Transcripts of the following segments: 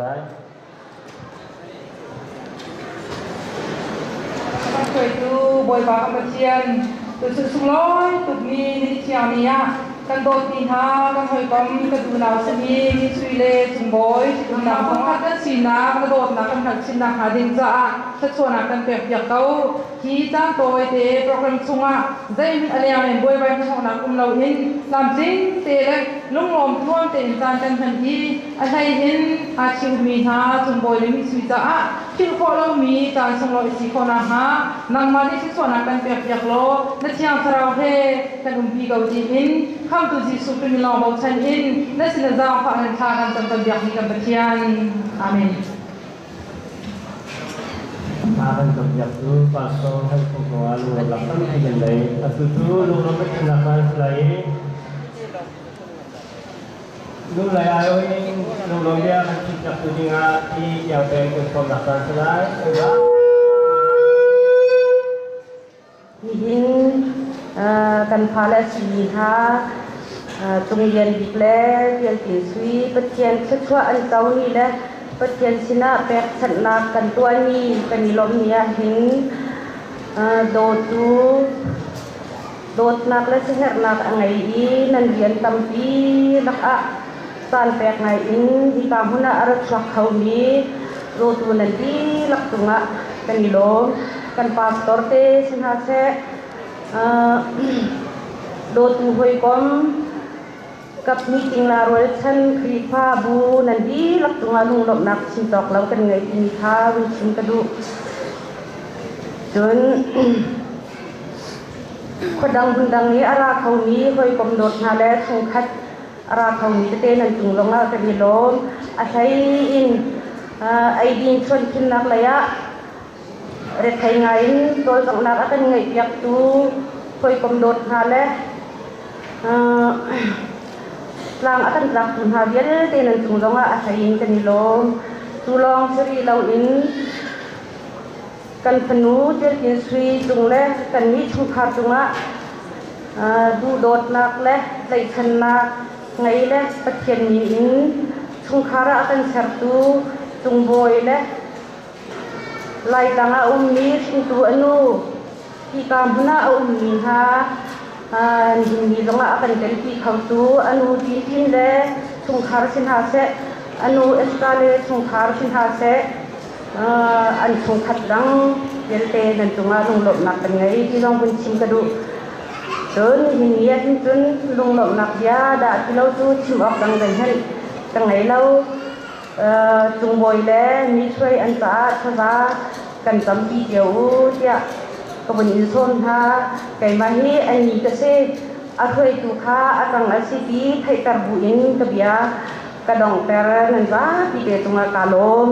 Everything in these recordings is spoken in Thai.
ลายเคยดูบอยบาคำเชียนตุสุสุร้อยตุมีนิชยามียะกันโดดตีหากันหอยกอมกันดูนาวสมีนิสุยเลจุงบอยจุงนาวของกันสีนากันโดดนักกันหักชินนาหาดินจ้าชัดชวนกันเปียกเปียกเต้าที่จ้างโดยเตะโปรแกรมซุงอ่ะใจมันอะไรอย่างบอยบายที่ของนักกุมเราเห็นลำจริงเตะเลยลุงลมท่วมเตะจานกันทันทีอะไรเห็นอาชิวมีหาจุงบอยเลยมีสุยจ้าที่พอเรามีการส่งเราสีคนอาหารนังมาที่ส่วนนักกันเปียกเปียกโลนัดเชียงสระเฮกันอุ้มพีเกาจีอินข้ามตัวจีสุเป็นมิลองบอกฉันอินนัดสินจ้าฝ่ายทางกันจำเป็นอยากมีกันเป็นเชียนอาเมนพากันกับอยากรู้ปากโตให้พวกเรารู้หลักตั้งให้กันเลยแต่สุดท้ายรู้เราไม่ชนะการสลายรู้หลายอารมณ์เองรู้เราเรียกคิดจากตัวจริงอ่ะที่อยากเป็นคนความหลักการสลายนะครับยินกันพาและสีหาตรงเย็นดิบแลเรียนกินสวีปเทียนชั่วอันเจ้านี่แหละปเทียนสินะแปกฉันนากันตัวนี้กันลมเนี่ยหินโดดนักและเสหนักอะไรอีนั่นเรียนตำปีนักอะสานแปกไงอินที่ตามหัวหน้าอรักษาเขานี้โดตูนันดีลักตุงะกันลมกันปาสตอร์เตสินหาเซโดตูหอยกอมกับมีจริงลารวยฉันครีพาบูนันดีลักตุงาลุงหลบนักชิมตอกแล้วกันไงมีท้าวิชิมกระดูจนคนดังบุญดังนี้อาราเขานี้หอยกอมโดดหาและทงคัดอาราเขานี้จะเต้นันจุงลงมากันยีลมอาศัยอินไอดินชนขึ้นนักเลยอะเด็กไทยไงตัวสังนักอากันไงอยากดูหอยกอมโดดหาและlang akan rak tun habial tenan tunglonga asayin kanilom tulong sri lawin kan penu jer kin sri tungle kan ni chungkha tunga du dot nak le lai chan nak ngai le pathian ni in chungkhara akan sartu tungboy le lai tanga ummi singtu anu ki kamhuna ummi haมีลงอากันเป็นที่เขาตู้อนุดีทินเล่ชงคาร์สินหาเสอนุเอสกาเล่ชงคาร์สินหาเสอันชงขัดดังเยลเตนันจุงอาลงหลบหนักเป็นไงที่ลองบุญชิมกระดูจนหินเยี่ยจนลงหลบหนักยาดาที่เราตู้ชิมออกดังเป็นให้ดังไหนเราจุงบอยเล่มีช่วยอันสะอาดภาษากันจำปีเดียวเจ้าก็เป็นอินโซนท่าไก่มาฮีอันนี้ก็เสอาถวยตุค่าอาตังอาศิบีไทยตรบุอินกบียกระดองแต่นันว่าที่เป็นตรงกาลม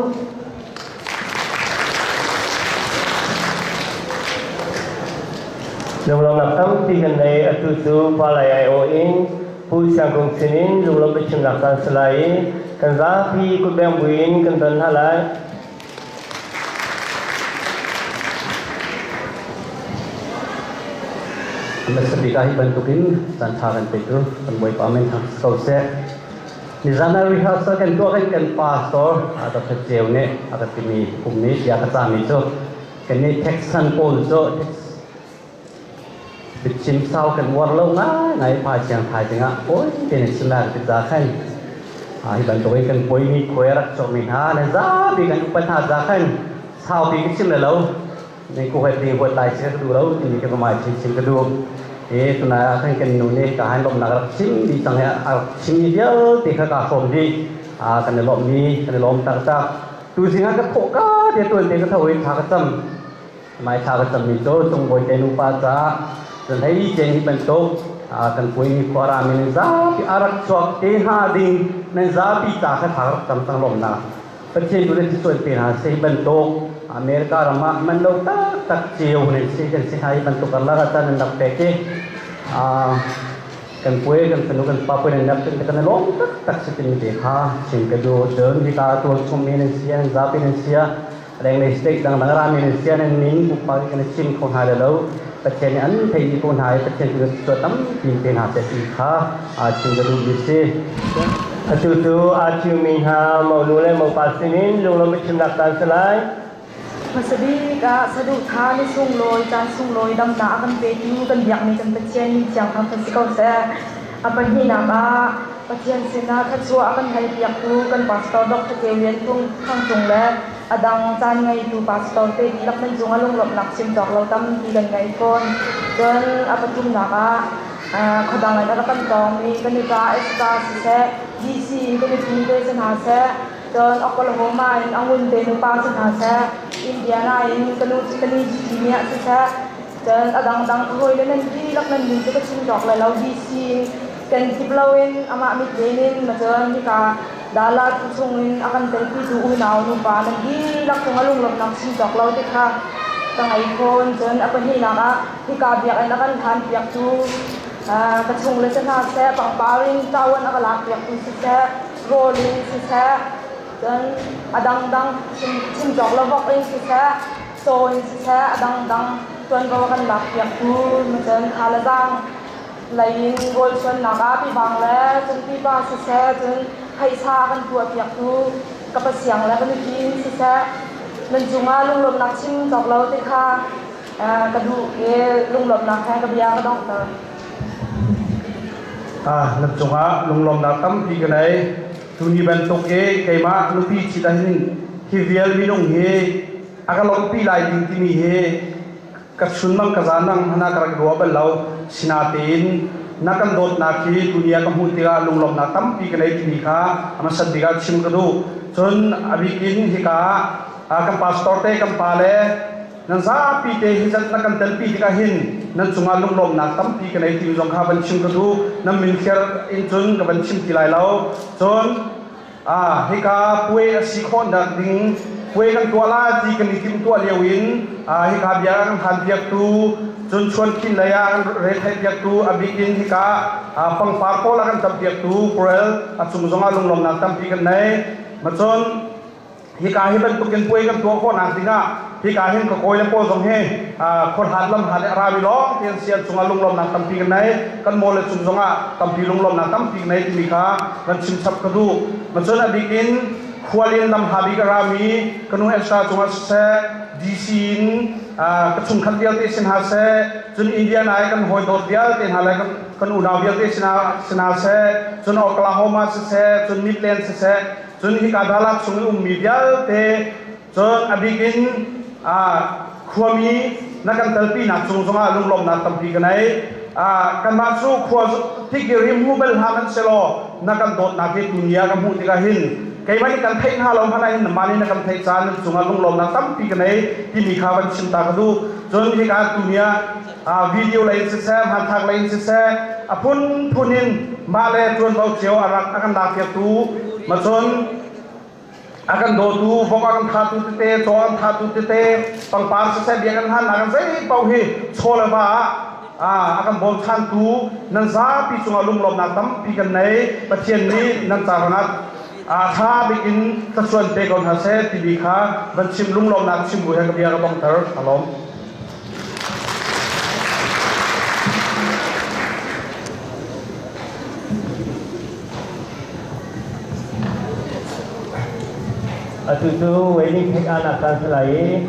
ลุงลงนับตั้งที่กันในอัตุสุภาลัยโออินผู้สังคมสินินลุงลงไปชิมหลักการสลายกันราพีกุเบงบุอินกันตันฮาลายMasabikahi bentukin santaran Pedro pembuat pamen kause di sana rehearsal kan pastor atau kecil ni atau timi kumni dia kata itu kan ni tekstan pol so bikin sau kan warlau ngai pasang thai tengah oiเป็นสิ่งที่จะให้bentukin kan poi ni kuerak cominha na zabi kan upatha zakan sau pi kecil laluนี่กูให้ตีหัวใจเชื่อดูแล้วทีนี้ก็มาชิมกระดูตุนาทั้งกันนู่นนี่ก็ให้ลมนักชิมดีจังเนี่ยชิมเดียวตีข้าวกาสมดีกันในลมนี้กันในลมต่างๆดูสิงห์ก็โผล่ก็เดี๋ยวตัวเด็กก็เท่าไอ้ชากระจำไม่ชากระจำมีโจ้จงบอยเตนุปาจ้าจนให้เจนที่เป็นโต๊ะกันปุยมีควารามินซาพิอารักชวกเตหาดิงในซาพิจากให้ชากระจำตั้งลมนะประเทศดูแลที่ส่วนเป็นหาเซเป็นโต๊ะอเมริการามามันเราตักเจียวเนี่ยสิกันสิให้บรรทุกกันละกันนับเตะกันป่วยกันสนุกกันป้าป่วยนับกันล้มตักสิเป็นเด็กฮะสิ่งกระโดดเดินที่ตาตัวชมเมนเซียนจับเป็นเซียแรงในสเต็กดังราเมนเซียนั่นนิ่งบุกไปกันชิมคนหายแล้วประเทศนี้อันไทยคนหายประเทศที่ตัวตั้มทีมเป็นหาเศรษฐีฮะชิมกระดูกดิสิ tu acu minha mau nulai mau pasinin lung lo macam nak tan selai มาสบีกะสะดุท้าในสุ่งลอยจานสุ่งลอยดำหนากันเปติ้วกันอยากมีกันเป็นเชียนมีจังทำเป็นสิเขาแซ่อปัญหีนามาปะเทียนเสนาคัดชัวกันไทยเปียกตูกันปัสตอดอกเจเวียนทุ่งข้างจงและอดังจานไงตูปัสตอเตดีลักมันจงอารมณ์หลบหนักชิมจอกเราตั้มดีกันไงคนจนอปัญจุมนามาขดังไงแล้วกันตองมีกันนิกาเอสตาสิแซ่ดีซีกันนิทีเดสนาแซ่จนออกกลโฮมาอินอังวุนเดนุปาสนาแซ่อินเดียนาอินกันนุกันนิจีเนียสิแซ่จนอดังคุยเล่นที่ลักนั้นมีก็ชิมจอกเลยเราดีซีกันทิบลาวินอามามิเดนินมาเจอที่กาดาลาทุชงอินอากันเต็มที่ดูนาวนุปานันที่ลักจงอารมณ์หลบนักชิมจอกเราที่ค่ะตั้งไอโฟนจนอปัญหีนาที่กาเบียกไอ้นักการทานเปียกจูกระชงเลยชนะแซ่ปังปารินเจ้าวันอักลาเปียกจูสิแซ่โรลินสิแซ่จนอดังชิมจอกเราบอกเองสิแซ่โซนสิแซ่อดังจนก็ว่ากันหลักเปียกจูมาจนคาละดังเลยโกลชนหนักพี่บางแล้วจนพี่บ้าสิแซ่จนใครชากันตัวเปียกจูกับเสียงแล้วก็นึกยินสิแซ่นั่นจุงอาลุงหลบนักชิมจอกเราติค่ะกระดูกลุงหลบนักแค่กระเบียก็ต้องเติมนับจงอาลงลมนักตั้มปีกันไหนทุนยีบันตกเอไก่มาลุปีชิดาหินฮิเวียลมิลงเฮอากาลงปีลายดิงที่มีเฮกัดชุนมังกระจานังฮนากระกรัวเบลเลาสินาตินนักกันโดดนักฮีดุนยากัมพูติกาลงลมนักตั้มปีกันไหนที่มีข้าอามาสัตดิกาชิมกระดูจนอภิกินฮิกากัมพาสตอร์เตกัมพาเลนั่นซาปีเตฮิจัดนักกันเตลปีที่กาหินนั่นจุงอาลุงลมนักตั้มปีกันในที่จงข้าบัญชิมกระดูนั่นมินเคียร์อินจุนกับบัญชิมที่ไรแล้วจนฮิกาป่วยสิคนดักดิ้งป่วยกันตัวลาจีกันที่ตัวเลียวินฮิกาเบียกันทันเบียกตูจนชวนกินเลยเรทให้เบียกตูอบิกินฮิกาฟังปากโคลกันจับเบียกตูโปรเอลจุงจงอาลุงลมนักตั้มปีกันในมาจนฮิกาฮิบันตุกินป่วยกันตัวโคนักดิ้งที่การเห็นก็โกยแล้วโป้สงเฮคนหัดลำหัดราวิล้อเทียนเสียนสงลุงลมนักตั้มปีกันไหนกันโมเลสุงสงะตั้มปีลุงลมนักตั้มปีไหนที่มีค่ากันชิมชับกระดูมันส่วนอดีกินขวาลินลำหาบิกรามีกันนุ่งเอสตาจงอาเซดีซีนกระชุ่มขัดเดียวที่สินหาเซจนอินเดียนายกันหอยโดดเดียวที่หาอะไรกันอุณาเดียวที่สินหาเซจนออกลาโฮมาเซจนมิดเลนเซจนฮิกาดาลักสงมีเดียวที่จนอดีกินขวามีนักการเตลปีนักส่งมาลุงลมนักตั้มปีกันไหนกันมาสู้ขวาที่เกี่ยวริมหูเบลฮามันเซโลนักการโดดนักที่ดุนยากันหูที่กันหินใครไม่กันเทคหาลมพนัยน้ำมันนักการเทคจานส่งมาลุงลมนักตั้มปีกันไหนที่มีข่าวชิมตากระดูจนที่การดุนยาวิดีโอไลน์เซมหันทางไลน์เซพุ่นินมาเลยจนเราเจียวอากันดาเกียตูมาจนakan dotu, fok akan thatu tete, toan thatu tete, pangpar sese biakan han akan sei pauhi chola ba, akan bol thantu, nan za pi chunga lum lom na tam pi kan nei, pathian ni nan charanat, tha bikin tasuan te kon hase ti bi kha, ban chim lum lom na chim bu ha ka bia ka bong tar alom. tu waiting pick anak kan selai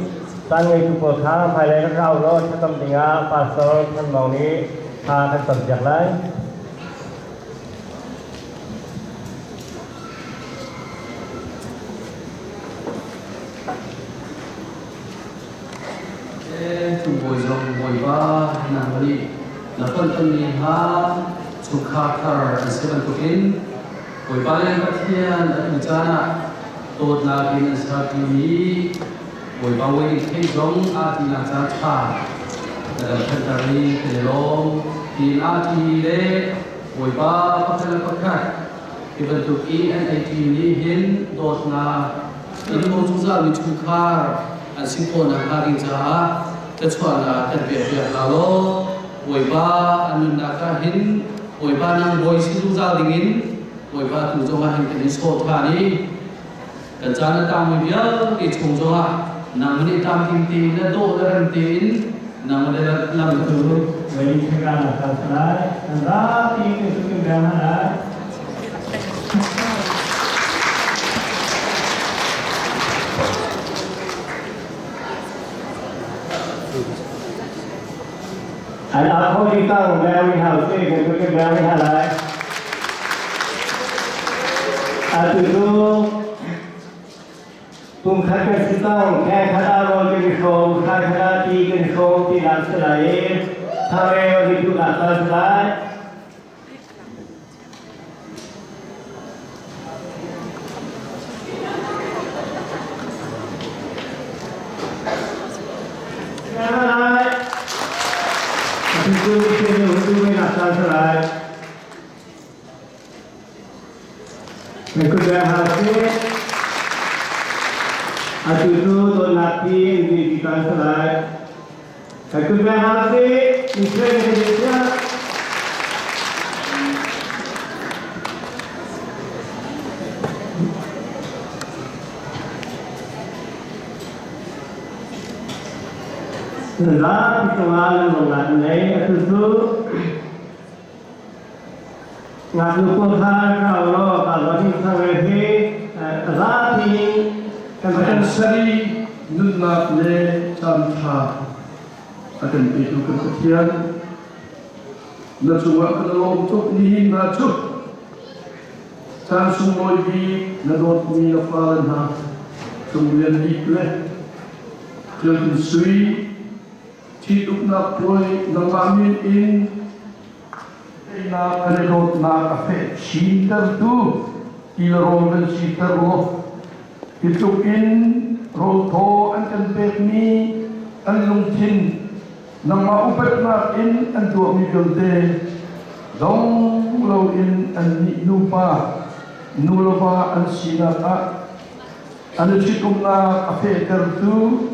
tan ngai tu po kha phai lai rau lo tham tinga pastor than mong ni pha kan tam jak lai tu bồi rong bồi ba nang ni la ton ni ha chu kha thar seven to in bồi ba len pathian atu chana tột là cái sa kini buổi bao quanh cái giống a thì là sa cha là thân ta đi thì long thì a thì lệ buổi ba có thể là có khác thì vẫn tụ ý anh ấy thì đi hiến tột là ini mau juga lucu kar asin pun nak hari jah kecuali kan biar kalau buổi ba anh nak hiến buổi ba nang buổi si juga dingin buổi ba tu juga hiến cái số thaniกันจานตามวิญญาณที่ชงจงอ่ะนำมันตามทิมตีและโตและรันตีนนำมันได้นำตัวไว้ที่การนักการสลายกันรักที่สุดเป็นแบบนั้น anh áp không đi tăng đang đi học cái đang đi học lại từ đó tum khát cái sự tăng khen khát áo cái không khát ti cái không ti làm cái lại thao đi tu làm cái lại Itu nak selesai. Mengikuti hasil, itu tu nanti di selesai. Mengikuti hasil, Israel Indonesia. Setelah persoalan mengenai itu ngadu kuhar kalau ini sampai rati kan sari nunnak le tamtha akan itu kemudian nasungwa kalau untuk ni nacu langsung lagi nadot ni apalan ha kemudian ikle jadi sui hidup nak boleh nalamin in na kanilot na kafe cinta tu ilaro dan cinta roh hidup in roto ankan bekni anlungtin nama ubat na in antua migelde dong lo in an nupa an sinata an cikum na kafe tertu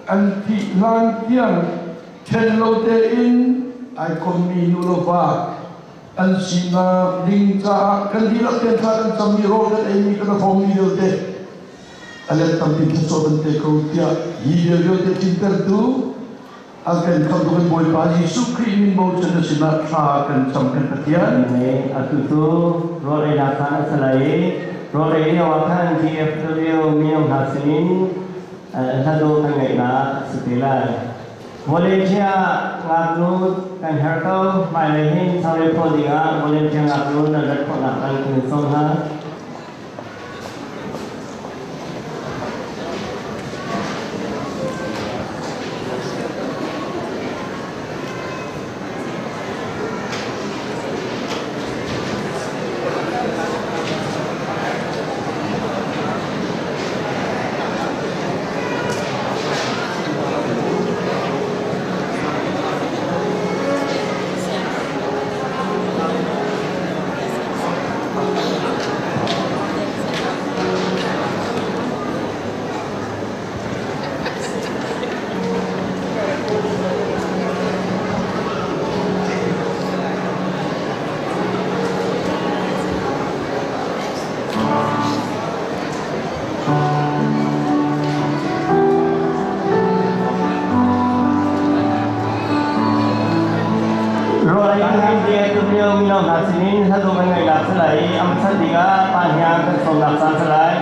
an ti lang tiang Hello there in I come me nulova and sina lingza kandila tenta and samiro that I need to form you there. I let them be so that they go there. He will get interview. I can come to the boy party. So cream motion is not track and some competition. Aku tu roleh datang selai roleh ini awakan GFW miam hasilin satu tengah nak setelah. Volunteer ngadu kan harkau mai lehin sampai podiga volunteer ngadu nak konakan kunsongha minum hasilin satu mengenai selai amsal tiga panjang kesolaksan selai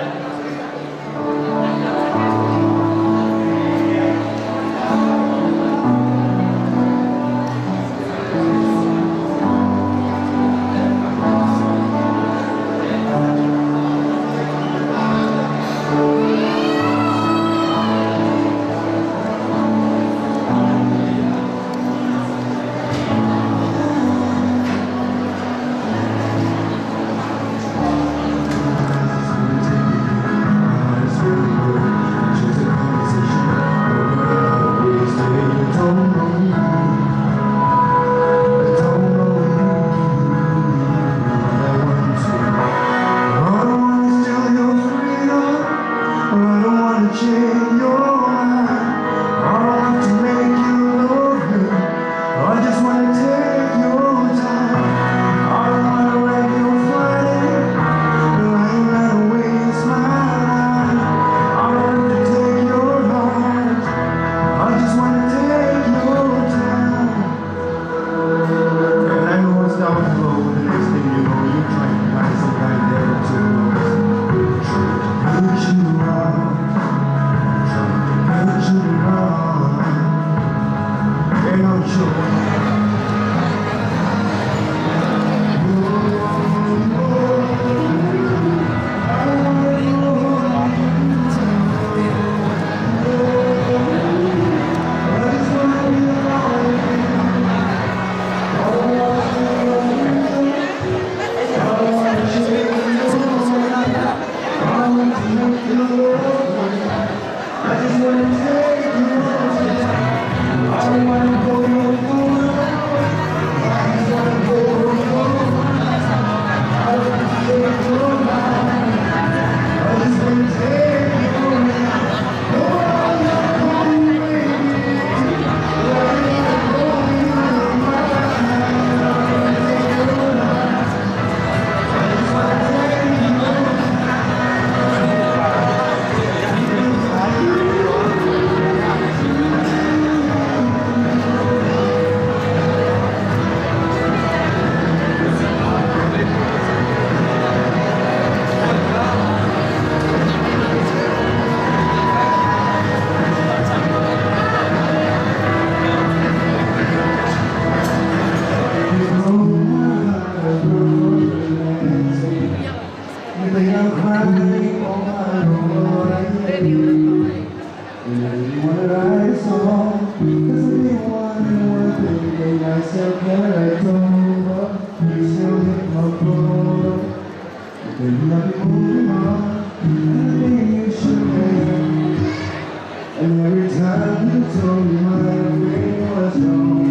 And every time you told me my way was wrong,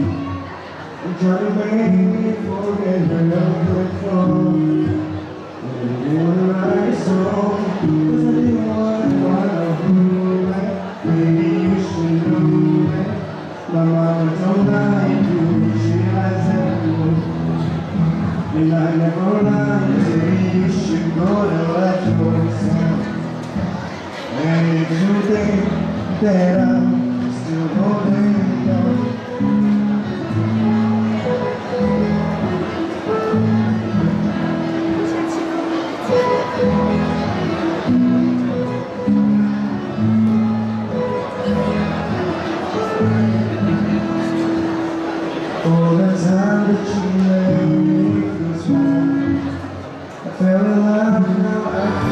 you tried to make me forget where I came from. And you were right, so, 'cause I didn't want to do that. Maybe you should know that. My mama don't like you, she likes everyone. And I never lied to you, you should go to left yourself. And if you think that I'm still holding on, all the time that you let me feel small, I fell in love and now I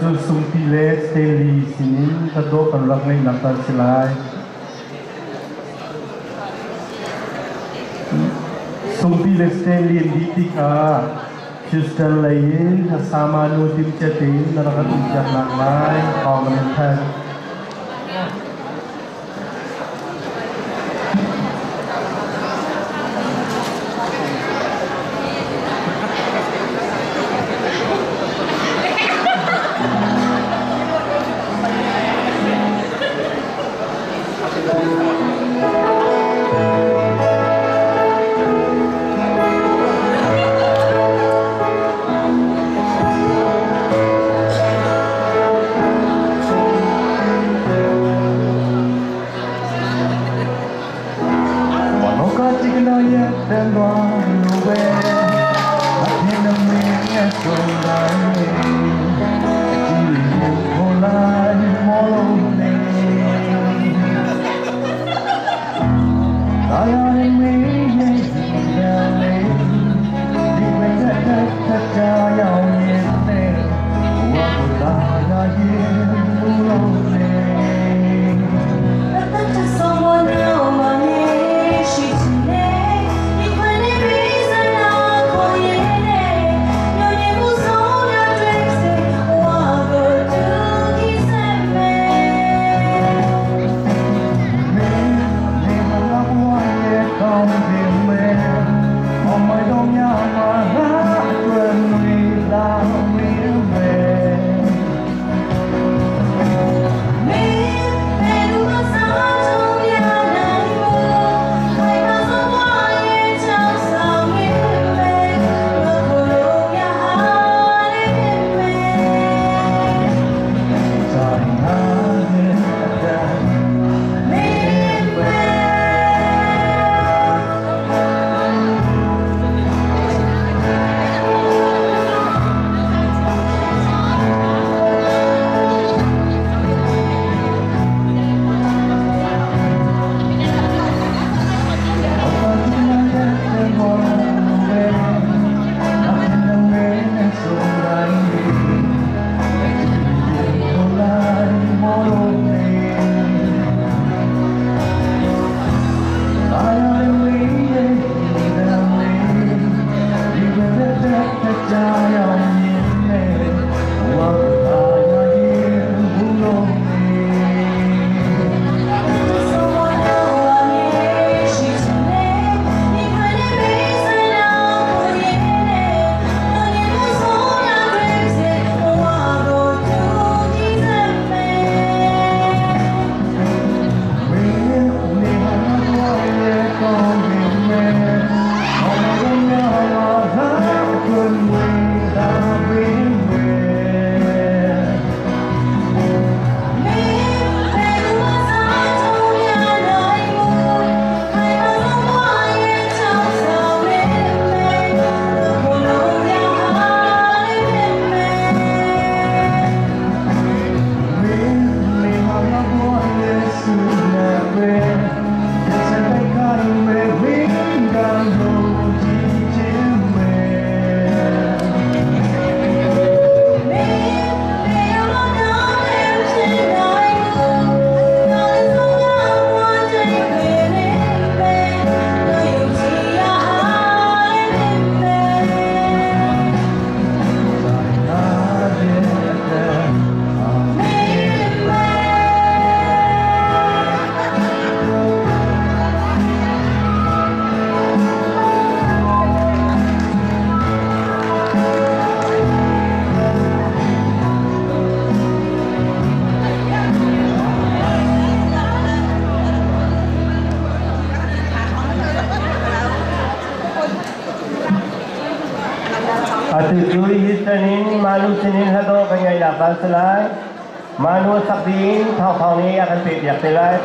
chu sumpi le steli sinin ta do kan rak nei nak tan silai sumpi le steli di tika Houston lain sama nu tim chatin narakan ujak nak lai kawan tan Atujui Houstonin, Manu Sinin Hado Kanyai Dapat Selai, Manu Sakdin, Thau ni akan pediak selai.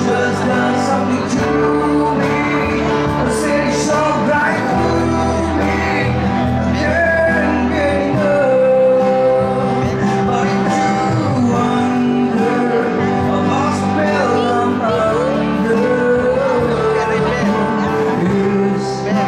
Just done something to me. I say so bright to me. Can't get enough. But you wonder about spell I'm under. Is your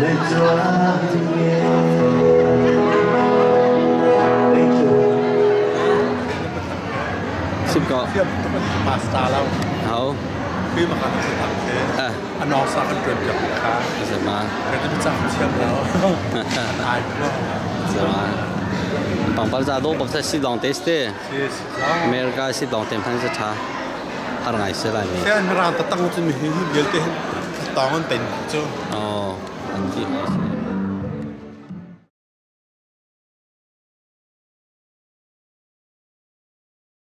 let's rock again. Thank you. 10個 tiếp mà xa lâu 好 khi mà khán giả thẳng thế อ่ะ anh nó sao anh tuyển nhập khá 什麼 cái đó chắc chiếm đó ai cũng lo 什麼bằng bao giờ đâu bác sĩ sĩ lòng test đấy thì đó America sĩ lòng tem phán sẽ trả hai ngày sẽ lại thế anh ra ta tăng cho mình hiểu biết thế tao anh tỉnh chứ 哦，很厉害。